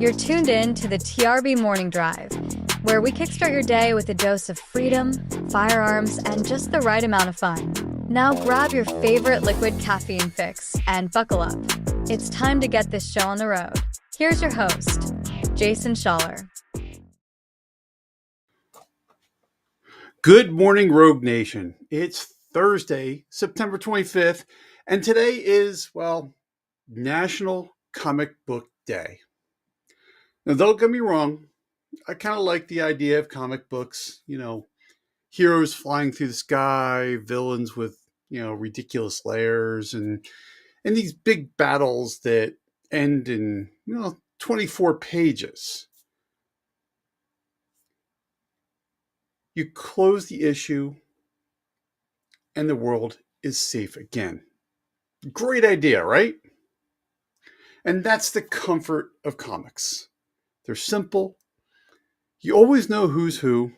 You're tuned in to the TRB Morning Drive, where we kickstart your day with a dose of freedom, firearms, and just the right amount of fun. Now grab your favorite liquid caffeine fix and buckle up. It's time to get this show on the road. Here's your host, Jason Schaller. Good morning, Rogue Nation. It's Thursday, September 25th, and today is, National Comic Book Day. Now, don't get me wrong, I kind of like the idea of comic books, heroes flying through the sky, villains with, ridiculous layers, and these big battles that end in, 24 pages. You close the issue, and the world is safe again. Great idea, right? And that's the comfort of comics. They're simple. You always know who's who.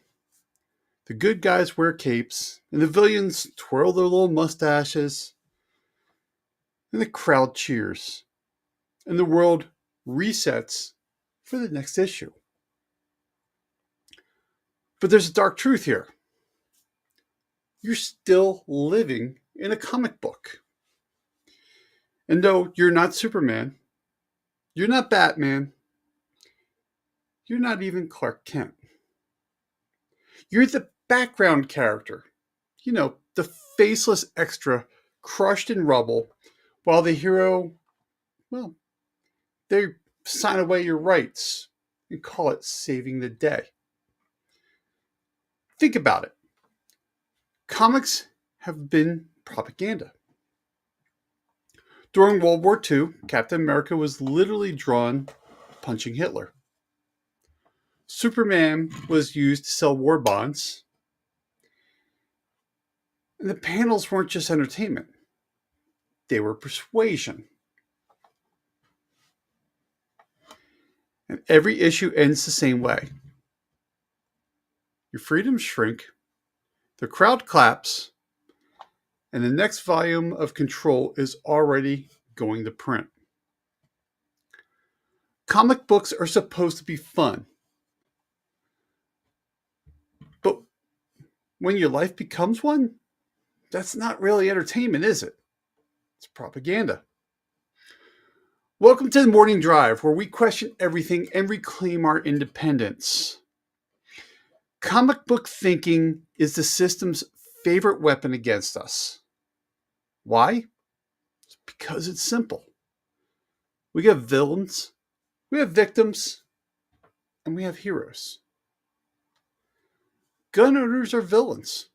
The good guys wear capes, and the villains twirl their little mustaches, and the crowd cheers, and the world resets for the next issue. But there's a dark truth here. You're still living in a comic book. And though you're not Superman, you're not Batman, you're not even Clark Kent. You're the background character, the faceless extra crushed in rubble, while the hero, they sign away your rights and call it saving the day. Think about it. Comics have been propaganda. During World War II, Captain America was literally drawn punching Hitler. Superman was used to sell war bonds. And the panels weren't just entertainment. They were persuasion. And every issue ends the same way. Your freedoms shrink, the crowd claps, and the next volume of Control is already going to print. Comic books are supposed to be fun. But when your life becomes one, that's not really entertainment, is it? It's propaganda. Welcome to the Morning Drive, where we question everything and reclaim our independence. Comic book thinking is the system's favorite weapon against us. Why? It's because it's simple. We have villains, we have victims, and we have heroes. Gun owners are villains.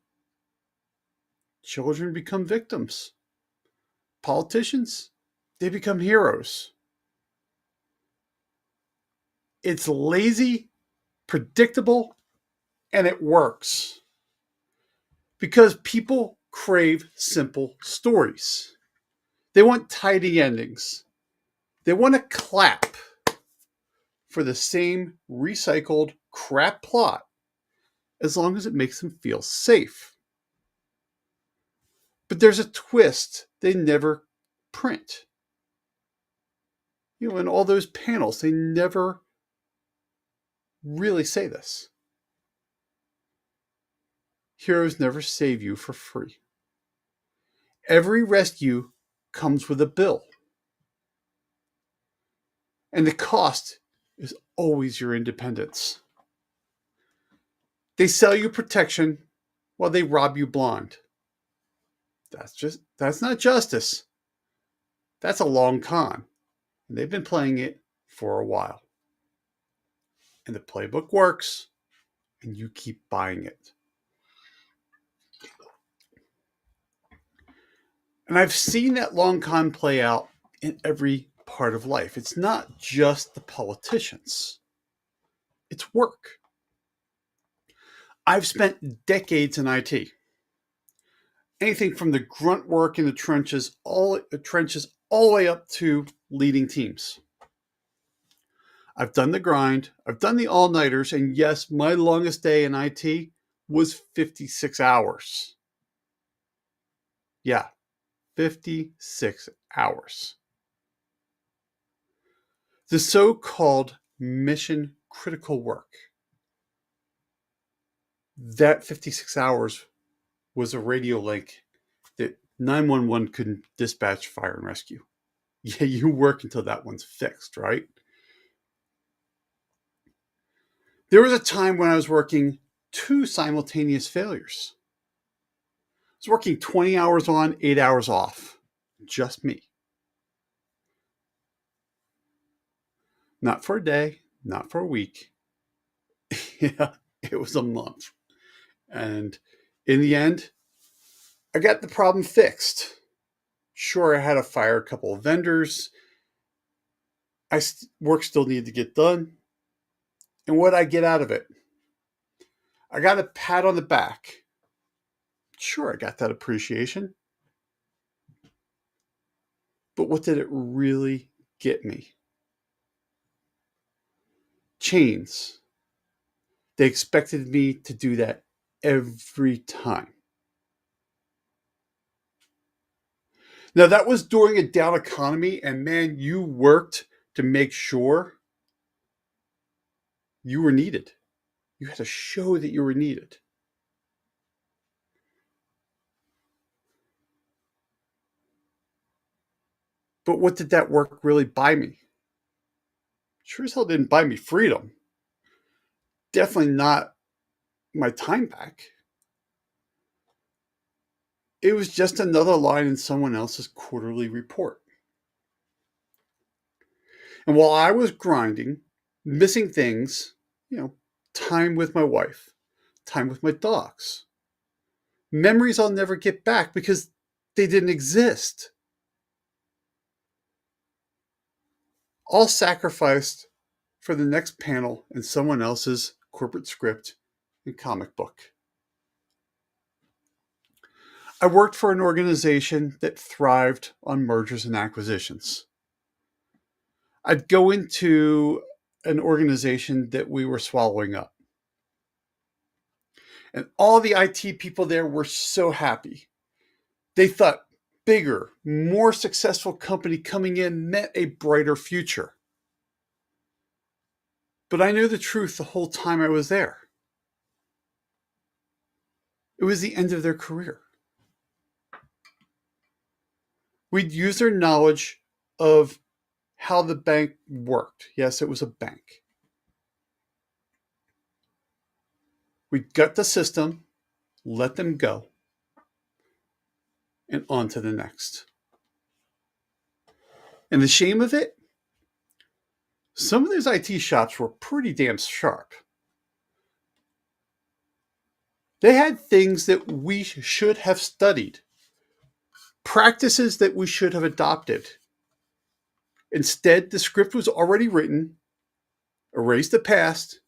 Children become victims. Politicians, they become heroes. It's lazy, predictable, and it works. Because people crave simple stories. They want tidy endings. They want to clap for the same recycled crap plot as long as it makes them feel safe. But there's a twist they never print. In all those panels, they never really say this. Heroes never save you for free. Every rescue comes with a bill. And the cost is always your independence. They sell you protection while they rob you blind. That's not justice. That's a long con. And they've been playing it for a while. And the playbook works, and you keep buying it. And I've seen that long con play out in every part of life. It's not just the politicians. It's work. I've spent decades in IT. Anything from the grunt work in the trenches all the way up to leading teams. I've done the grind. I've done the all-nighters. And yes, my longest day in IT was 56 hours. Yeah, 56 hours. The so-called mission critical work. That 56 hours was a radio link that 911 couldn't dispatch fire and rescue. Yeah, you work until that one's fixed, right? There was a time when I was working 2 simultaneous failures. I was working 20 hours on, 8 hours off. Just me. Not for a day, not for a week. Yeah, it was a month. And in the end, I got the problem fixed. Sure, I had to fire a couple of vendors. Work still needed to get done. And what I get out of it? I got a pat on the back. Sure, I got that appreciation. But what did it really get me? Chains. They expected me to do that every time. Now, that was during a down economy, and man, you worked to make sure you were needed. You had to show that you were needed. But what did that work really buy me? Sure as hell didn't buy me freedom. Definitely not my time back. It was just another line in someone else's quarterly report. And while I was grinding, missing things, time with my wife, time with my dogs, memories I'll never get back because they didn't exist, all sacrificed for the next panel in someone else's corporate script and comic book. I worked for an organization that thrived on mergers and acquisitions. I'd go into an organization that we were swallowing up. And all the IT people there were so happy. They thought bigger, more successful company coming in meant a brighter future. But I knew the truth the whole time I was there. It was the end of their career. We'd use their knowledge of how the bank worked. Yes, it was a bank. We'd gut the system, let them go, and on to the next. And the shame of it? Some of those IT shops were pretty damn sharp. They had things that we should have studied, practices that we should have adopted. Instead, the script was already written, erase the past,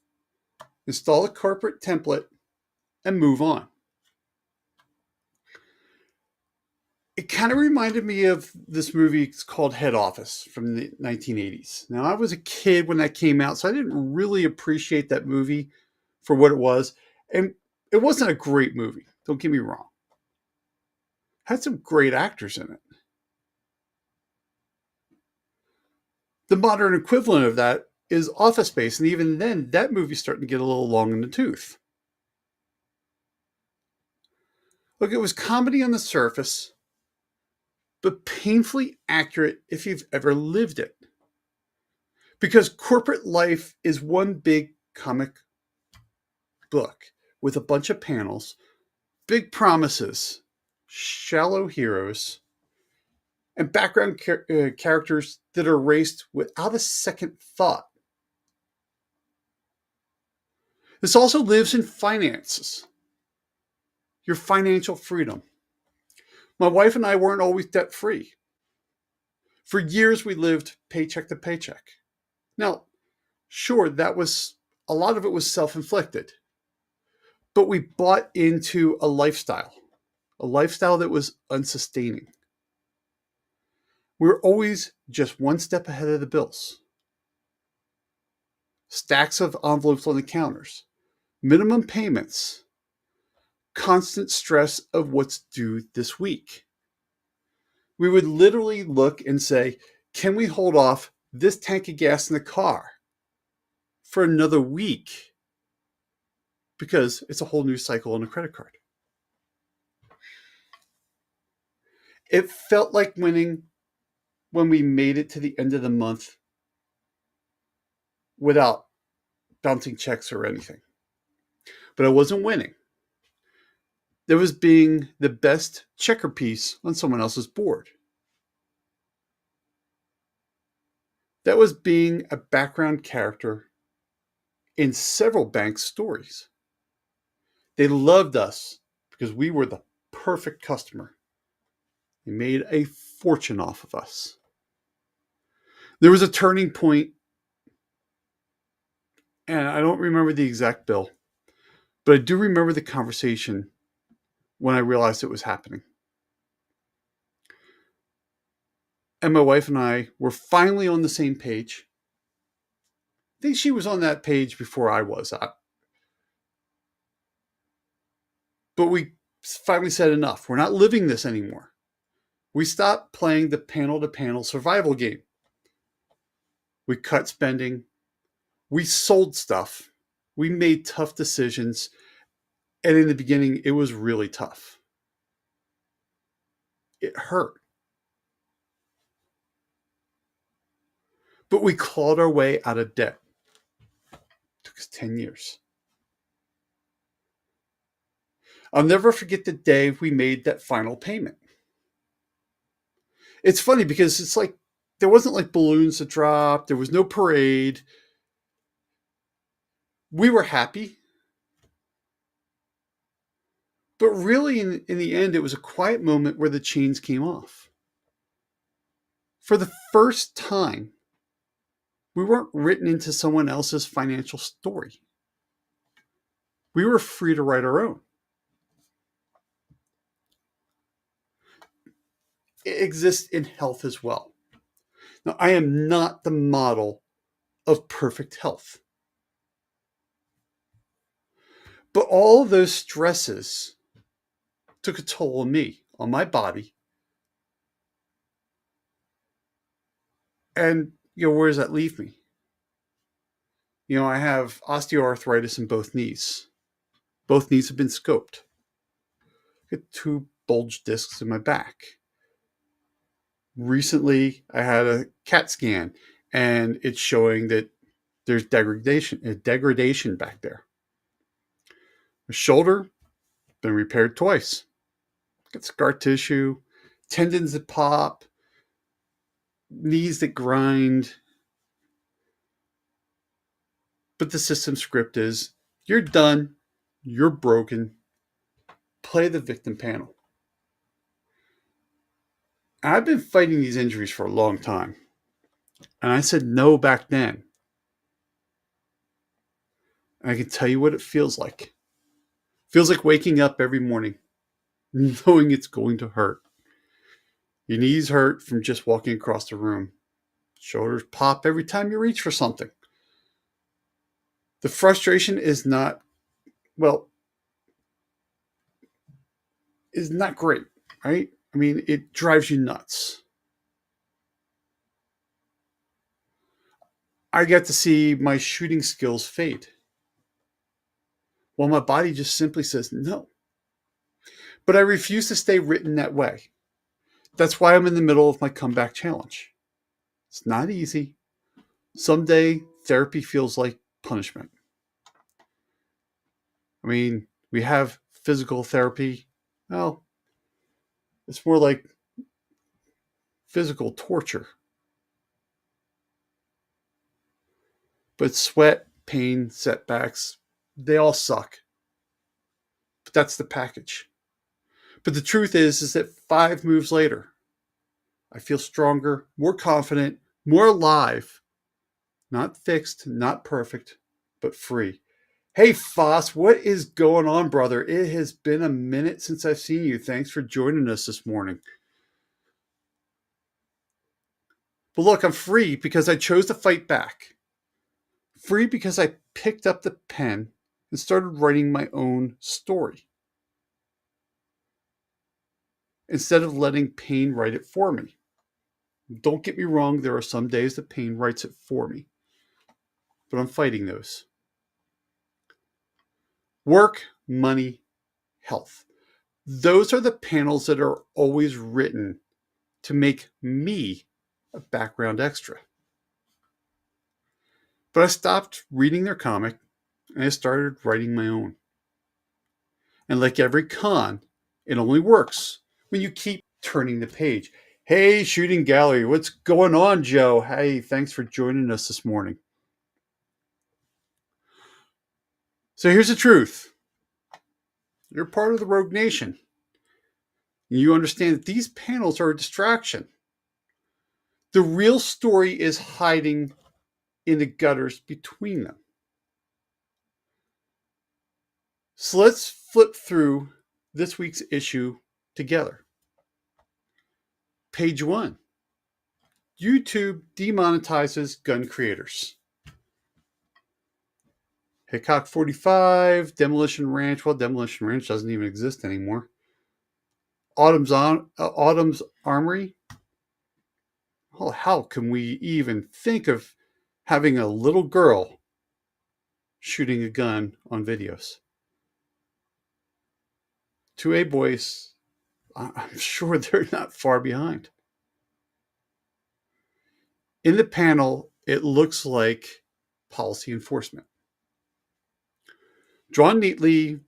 install a corporate template, and move on. It kind of reminded me of this movie called Head Office from the 1980s. Now, I was a kid when that came out, so I didn't really appreciate that movie for what it was. And it wasn't a great movie, don't get me wrong. It had some great actors in it. The modern equivalent of that is Office Space, and even then, that movie's starting to get a little long in the tooth. Look, it was comedy on the surface, but painfully accurate if you've ever lived it. Because corporate life is one big comic book with a bunch of panels, big promises, shallow heroes, and background characters that are erased without a second thought. This also lives in finances, your financial freedom. My wife and I weren't always debt free. For years, we lived paycheck to paycheck. Now, sure, a lot of it was self-inflicted, but we bought into a lifestyle that was unsustaining. We were always just one step ahead of the bills. Stacks of envelopes on the counters, minimum payments, constant stress of what's due this week. We would literally look and say, can we hold off this tank of gas in the car? for another week because it's a whole new cycle on a credit card. It felt like winning when we made it to the end of the month without bouncing checks or anything. But I wasn't winning. There was being the best checker piece on someone else's board. That was being a background character in several banks' stories. They loved us because we were the perfect customer. They made a fortune off of us. There was a turning point, and I don't remember the exact bill, but I do remember the conversation when I realized it was happening. And my wife and I were finally on the same page. I think she was on that page before I was. But we finally said enough. We're not living this anymore. We stopped playing the panel-to-panel survival game. We cut spending. We sold stuff. We made tough decisions. And in the beginning, it was really tough. It hurt. But we clawed our way out of debt. It took us 10 years. I'll never forget the day we made that final payment. It's funny because it's like there wasn't like balloons that dropped. There was no parade. We were happy. But really, in the end, it was a quiet moment where the chains came off. For the first time, we weren't written into someone else's financial story. We were free to write our own. It exists in health as well. Now, I am not the model of perfect health. But all those stresses took a toll on me, on my body. And, where does that leave me? I have osteoarthritis in both knees. Both knees have been scoped. I got 2 bulge discs in my back. Recently, I had a CAT scan, and it's showing that there's degradation back there. My shoulder, been repaired twice. Got scar tissue, tendons that pop, knees that grind. But the system script is, you're done, you're broken, play the victim panel. I've been fighting these injuries for a long time. And I said no back then. And I can tell you what it feels like. It feels like waking up every morning knowing it's going to hurt. Your knees hurt from just walking across the room. Shoulders pop every time you reach for something. The frustration is not great, right? I mean, it drives you nuts. I get to see my shooting skills fade. Well, my body just simply says no. But I refuse to stay written that way. That's why I'm in the middle of my comeback challenge. It's not easy. Someday, therapy feels like punishment. I mean, we have physical therapy. Well, it's more like physical torture. But sweat, pain, setbacks, they all suck. But that's the package. But the truth is that 5 moves later, I feel stronger, more confident, more alive. Not fixed, not perfect, but free. Hey, Foss, what is going on, brother? It has been a minute since I've seen you. Thanks for joining us this morning. But look, I'm free because I chose to fight back. Free because I picked up the pen and started writing my own story, instead of letting pain write it for me. Don't get me wrong, there are some days that pain writes it for me. but I'm fighting those. Work, money, health. Those are the panels that are always written to make me a background extra. But I stopped reading their comic and I started writing my own. And like every con, it only works when you keep turning the page. Hey, shooting gallery, what's going on, Joe? Hey, thanks for joining us this morning. So here's the truth. You're part of the Rogue Nation. You understand that these panels are a distraction. The real story is hiding in the gutters between them. So let's flip through this week's issue together. Page 1. YouTube demonetizes gun creators. Hickok 45, Demolition Ranch. Well, Demolition Ranch doesn't even exist anymore. Autumn's Armory. Oh, how can we even think of having a little girl shooting a gun on videos? 2A boys, I'm sure they're not far behind. In the panel, it looks like policy enforcement. Drawn neatly,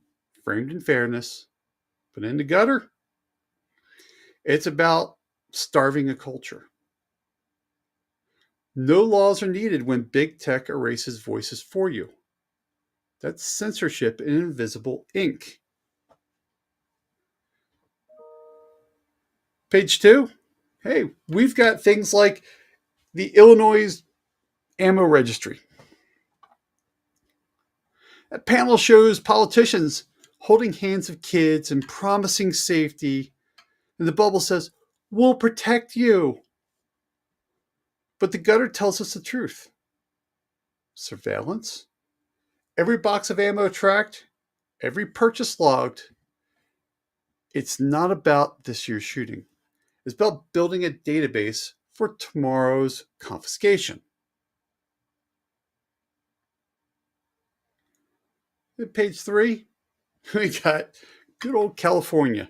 framed in fairness, but in the gutter, it's about starving a culture. No laws are needed when big tech erases voices for you. That's censorship in invisible ink. Page 2. Hey, we've got things like the Illinois ammo registry. That panel shows politicians holding hands of kids and promising safety. And the bubble says, we'll protect you. But the gutter tells us the truth. Surveillance. Every box of ammo tracked. Every purchase logged. It's not about this year's shooting. It's about building a database for tomorrow's confiscation. At page 3, we got good old California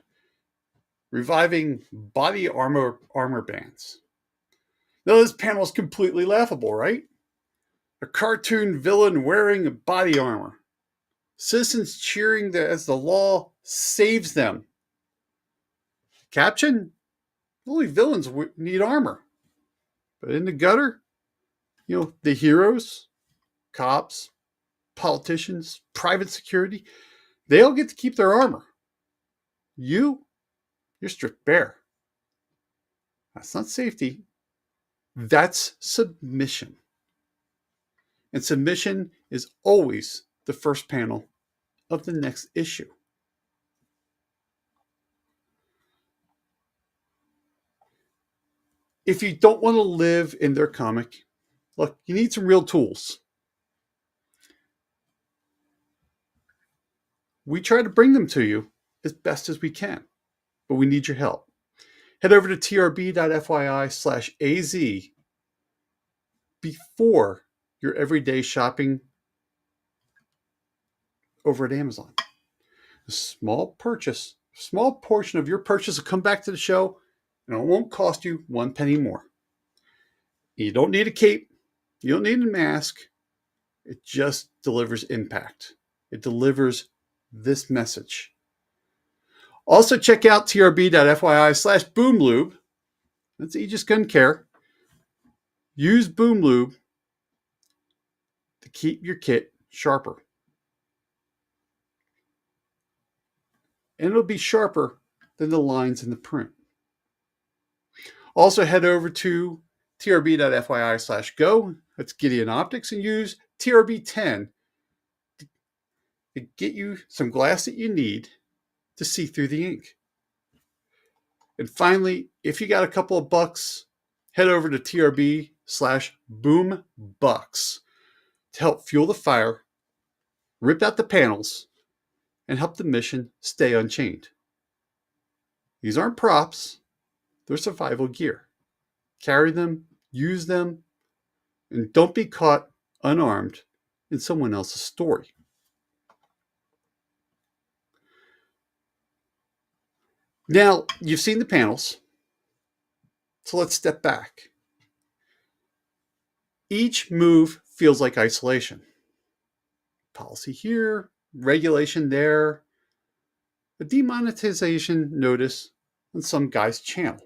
reviving body armor bans. Now, this panel is completely laughable, right? A cartoon villain wearing body armor. Citizens cheering as the law saves them. Caption: only villains need armor. But in the gutter, the heroes, cops, politicians, private security, they all get to keep their armor. You're stripped bare. That's not safety. That's submission. And submission is always the first panel of the next issue. If you don't want to live in their comic, look, you need some real tools. We try to bring them to you as best as we can, but we need your help. Head over to trb.fyi/az before your everyday shopping over at Amazon. A small portion of your purchase will come back to the show, and it won't cost you 1 penny more. You don't need a cape. You don't need a mask. It just delivers impact. It delivers this message. Also, check out trb.fyi/boomlube. That's Aegis Gun Care. Use Boomlube to keep your kit sharper. And it'll be sharper than the lines in the print. Also, head over to trb.fyi/go. That's Gideon Optics, and use TRB10 to get you some glass that you need to see through the ink. And finally, if you got a couple of bucks, head over to trb/boombucks to help fuel the fire, rip out the panels, and help the mission stay unchained. These aren't props, they're survival gear. Carry them, use them, and don't be caught unarmed in someone else's story. Now, you've seen the panels, so let's step back. Each move feels like isolation. Policy here, regulation there, a demonetization notice on some guy's channel.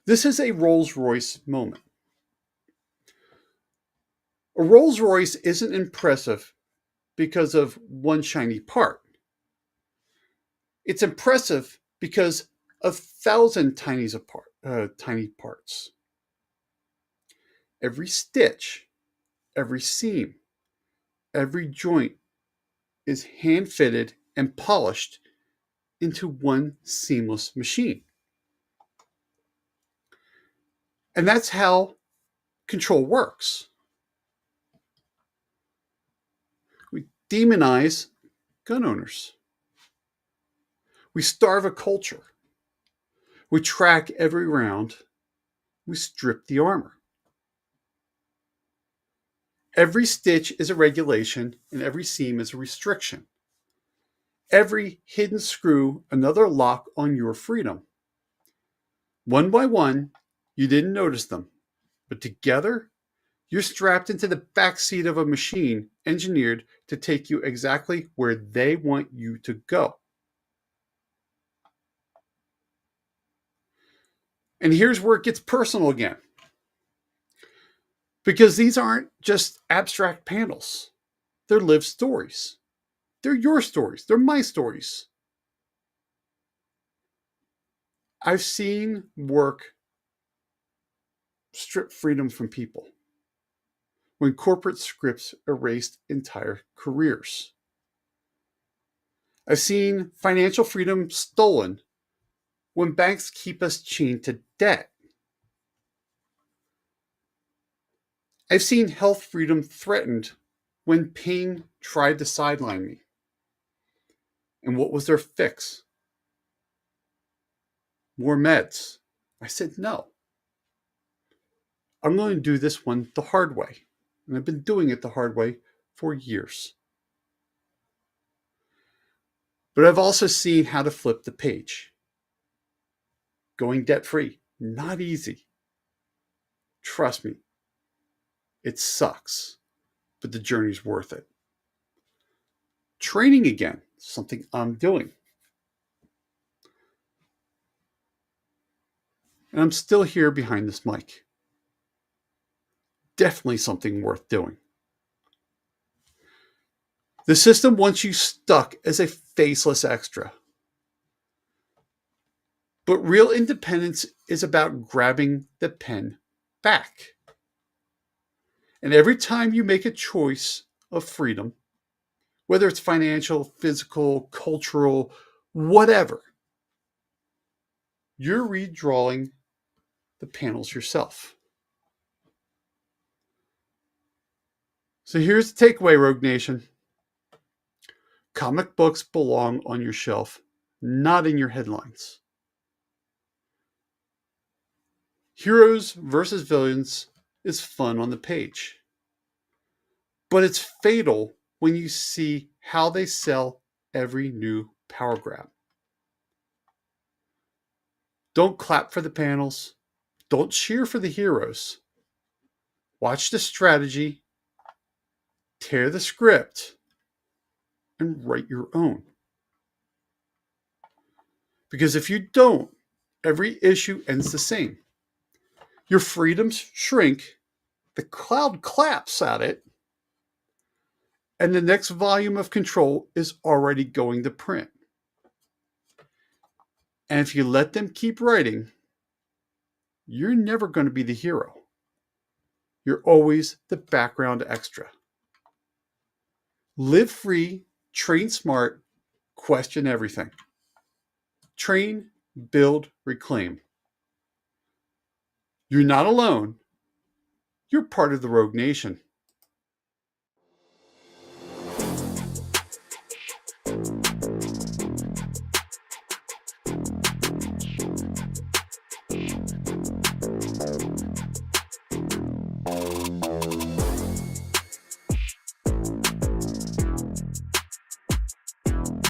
This is a Rolls-Royce moment. A Rolls-Royce isn't impressive because of one shiny part. It's impressive because of 1,000 tiny parts. Every stitch, every seam, every joint is hand-fitted and polished into one seamless machine. And that's how control works. We demonize gun owners. We starve a culture. We track every round. We strip the armor. Every stitch is a regulation and every seam is a restriction. Every hidden screw, another lock on your freedom. One by one, you didn't notice them, but together, you're strapped into the back seat of a machine engineered to take you exactly where they want you to go. And here's where it gets personal again. Because these aren't just abstract panels. They're lived stories. They're your stories. They're my stories. I've seen work strip freedom from people when corporate scripts erased entire careers. I've seen financial freedom stolen when banks keep us chained to debt. I've seen health freedom threatened when pain tried to sideline me. And what was their fix? More meds. I said no. I'm going to do this one the hard way. And I've been doing it the hard way for years. But I've also seen how to flip the page. Going debt free, not easy. Trust me, it sucks, but the journey's worth it. Training again, something I'm doing. And I'm still here behind this mic. Definitely something worth doing. The system wants you stuck as a faceless extra. But real independence is about grabbing the pen back. And every time you make a choice of freedom, whether it's financial, physical, cultural, whatever, you're redrawing the panels yourself. So here's the takeaway, Rogue Nation. Comic books belong on your shelf, not in your headlines. Heroes versus villains is fun on the page, but it's fatal when you see how they sell every new power grab. Don't clap for the panels. Don't cheer for the heroes. Watch the strategy, tear the script, and write your own. Because if you don't, every issue ends the same. Your freedoms shrink, the crowd claps at it, and the next volume of control is already going to print. And if you let them keep writing, you're never going to be the hero. You're always the background extra. Live free, train smart, question everything. Train, build, reclaim. You're not alone. You're part of the Rogue Nation.